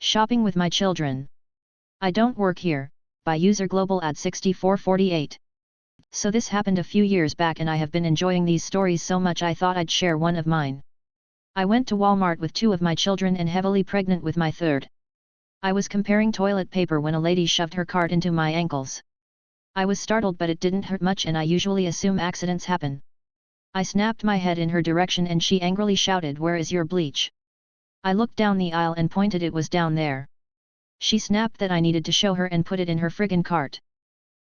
Shopping with my children. I don't work here, by user Global Ad 6448. So this happened a few years back and I have been enjoying these stories so much I thought I'd share one of mine. I went to Walmart with 2 of my children and heavily pregnant with my third. I was comparing toilet paper when a lady shoved her cart into my ankles. I was startled but it didn't hurt much and I usually assume accidents happen. I snapped my head in her direction and she angrily shouted, "Where is your bleach?" I looked down the aisle and pointed, "It was down there." She snapped that I needed to show her and put it in her friggin' cart.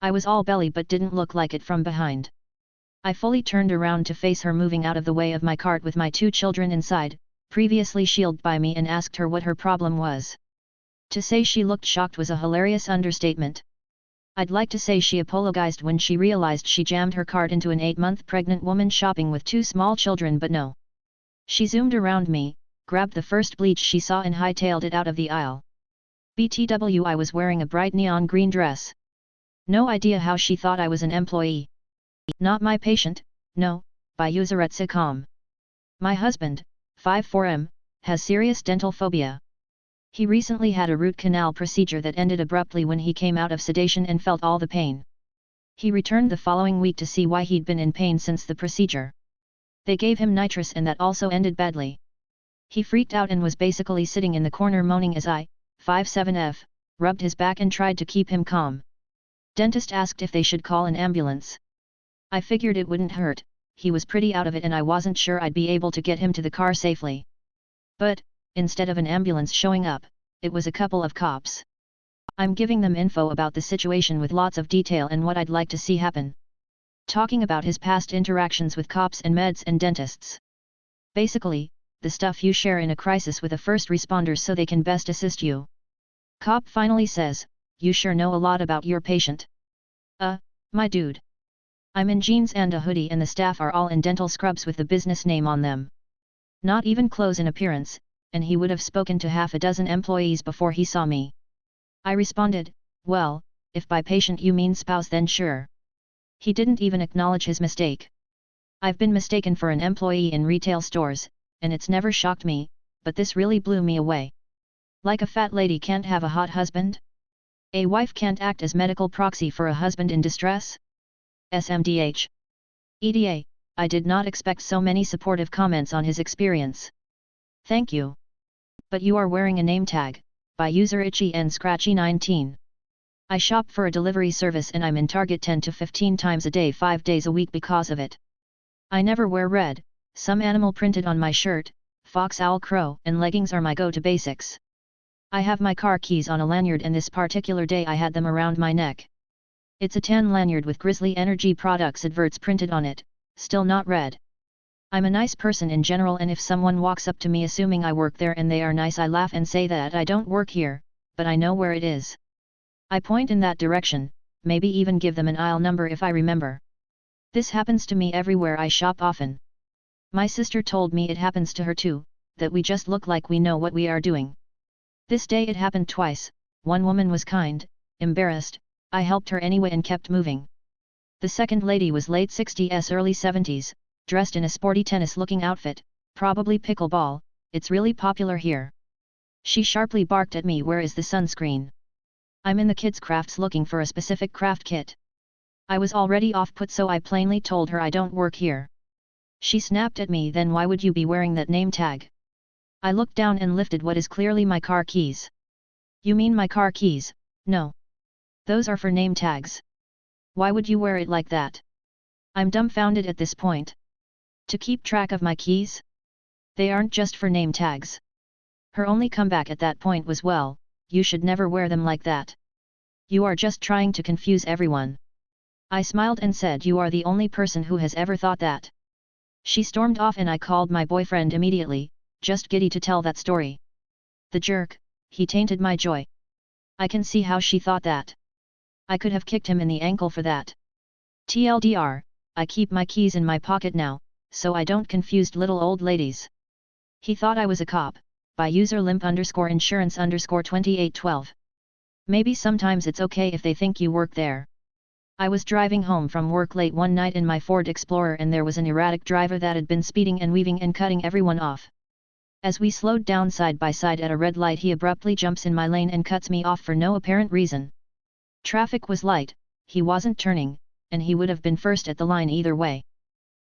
I was all belly but didn't look like it from behind. I fully turned around to face her moving out of the way of my cart with my 2 children inside, previously shielded by me, and asked her what her problem was. To say she looked shocked was a hilarious understatement. I'd like to say she apologized when she realized she jammed her cart into an 8-month pregnant woman shopping with 2 small children, but no. She zoomed around me, grabbed the first bleach she saw and hightailed it out of the aisle. BTW, I was wearing a bright neon green dress. No idea how she thought I was an employee. Not my patient, no, by user at Sicom. My husband, 54M, has serious dental phobia. He recently had a root canal procedure that ended abruptly when he came out of sedation and felt all the pain. He returned the following week to see why he'd been in pain since the procedure. They gave him nitrous and that also ended badly. He freaked out and was basically sitting in the corner moaning as I, 57F, rubbed his back and tried to keep him calm. Dentist asked if they should call an ambulance. I figured it wouldn't hurt, he was pretty out of it and I wasn't sure I'd be able to get him to the car safely. But, instead of an ambulance showing up, it was a couple of cops. I'm giving them info about the situation with lots of detail and what I'd like to see happen. Talking about his past interactions with cops and meds and dentists. Basically, the stuff you share in a crisis with a first responder so they can best assist you. Cop finally says, "You sure know a lot about your patient." My dude. I'm in jeans and a hoodie and the staff are all in dental scrubs with the business name on them. Not even clothes in appearance, and he would have spoken to half a dozen employees before he saw me. I responded, "Well, if by patient you mean spouse then sure." He didn't even acknowledge his mistake. I've been mistaken for an employee in retail stores, and it's never shocked me, but this really blew me away. Like a fat lady can't have a hot husband? A wife can't act as medical proxy for a husband in distress? SMDH. EDA, I did not expect so many supportive comments on his experience. Thank you. But you are wearing a name tag, by user Itchy and Scratchy 19. I shop for a delivery service and I'm in Target 10 to 15 times a day 5 days a week because of it. I never wear red, some animal printed on my shirt, fox owl crow and leggings are my go-to basics. I have my car keys on a lanyard and this particular day I had them around my neck. It's a tan lanyard with Grizzly Energy Products adverts printed on it, still not red. I'm a nice person in general and if someone walks up to me assuming I work there and they are nice I laugh and say that I don't work here, but I know where it is. I point in that direction, maybe even give them an aisle number if I remember. This happens to me everywhere I shop often. My sister told me it happens to her too, that we just look like we know what we are doing. This day it happened twice, one woman was kind, embarrassed, I helped her anyway and kept moving. The second lady was late 60s early 70s, dressed in a sporty tennis-looking outfit, probably pickleball, it's really popular here. She sharply barked at me, "Where is the sunscreen?" I'm in the kids' crafts looking for a specific craft kit. I was already off-put so I plainly told her I don't work here. She snapped at me, "Then why would you be wearing that name tag?" I looked down and lifted what is clearly my car keys. You mean my car keys? No. Those are for name tags. Why would you wear it like that? I'm dumbfounded at this point. To keep track of my keys? They aren't just for name tags. Her only comeback at that point was, "Well, you should never wear them like that. You are just trying to confuse everyone." I smiled and said, "You are the only person who has ever thought that." She stormed off and I called my boyfriend immediately, just giddy to tell that story. The jerk, he tainted my joy. I can see how she thought that. I could have kicked him in the ankle for that. TLDR, I keep my keys in my pocket now, so I don't confuse little old ladies. He thought I was a cop, by user limp_insurance_2812. Maybe sometimes it's okay if they think you work there. I was driving home from work late one night in my Ford Explorer and there was an erratic driver that had been speeding and weaving and cutting everyone off. As we slowed down side by side at a red light, he abruptly jumps in my lane and cuts me off for no apparent reason. Traffic was light, he wasn't turning, and he would have been first at the line either way.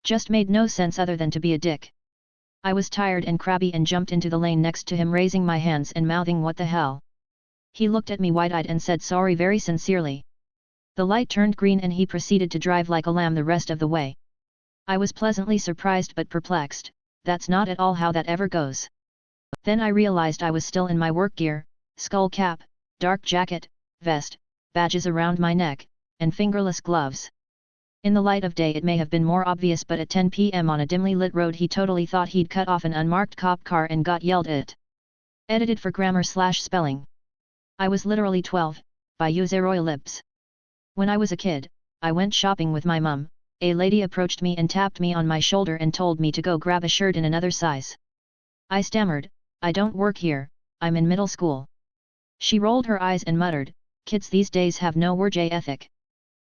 Just made no sense other than to be a dick. I was tired and crabby and jumped into the lane next to him, raising my hands and mouthing "What the hell?" He looked at me wide-eyed and said sorry very sincerely. The light turned green and he proceeded to drive like a lamb the rest of the way. I was pleasantly surprised but perplexed. That's not at all how that ever goes. Then I realized I was still in my work gear, skull cap, dark jacket, vest, badges around my neck, and fingerless gloves. In the light of day it may have been more obvious, but at 10 p.m. on a dimly lit road he totally thought he'd cut off an unmarked cop car and got yelled at. Edited for grammar/spelling. I was literally 12, by Useroy lips. When I was a kid, I went shopping with my mum. A lady approached me and tapped me on my shoulder and told me to go grab a shirt in another size. I stammered, "I don't work here, I'm in middle school." She rolled her eyes and muttered, "Kids these days have no work ethic."